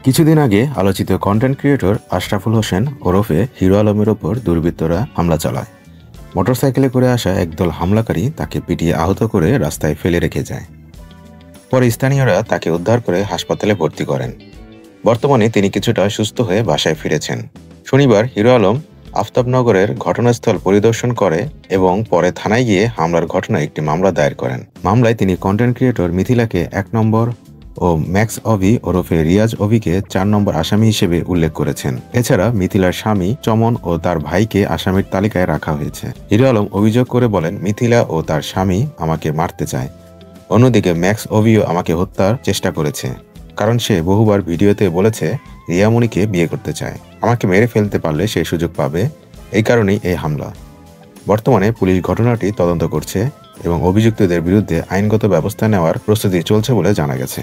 কিছুদিন আগে আলোচিত কন্টেন্ট ক্রিয়েটর আশরাফুল হোসেন ওরফে হিরো আলমের ওপর দুর্বৃত্তরা হামলা চালায়। মোটরসাইকেলে করে আসা একদল হামলাকারী তাকে পিটিয়ে আহত করে রাস্তায় ফেলে রেখে যায়। পরে স্থানীয়রা তাকে উদ্ধার করে হাসপাতালে ভর্তি করেন। বর্তমানে তিনি কিছুটা সুস্থ হয়ে বাসায় ফিরেছেন। শনিবার হিরো আলম আফতাবনগরের ঘটনাস্থল পরিদর্শন করে এবং পরে থানায় গিয়ে হামলার ঘটনায় একটি মামলা দায়ের করেন। মামলায় তিনি কন্টেন্ট ক্রিয়েটর মিথিলাকে ১ নম্বর ও ম্যাক্স অভি ওরফে রিয়াজ অভিকে ৪ নম্বর আসামি হিসেবে উল্লেখ করেছেন। এছাড়া মিথিলার স্বামী চমন ও তার ভাইকে আসামির তালিকায় রাখা হয়েছে। হিরো আলম অভিযোগ করে বলেন, মিথিলা ও তার স্বামী আমাকে মারতে চায়। অন্যদিকে ম্যাক্স অভিও আমাকে হত্যার চেষ্টা করেছে, কারণ সে বহুবার ভিডিওতে বলেছে রিয়ামণিকে বিয়ে করতে চায়। আমাকে মেরে ফেলতে পারলে সেই সুযোগ পাবে, এই কারণেই এই হামলা। বর্তমানে পুলিশ ঘটনাটি তদন্ত করছে এবং অভিযুক্তদের বিরুদ্ধে আইনগত ব্যবস্থা নেওয়ার প্রস্তুতি চলছে বলে জানা গেছে।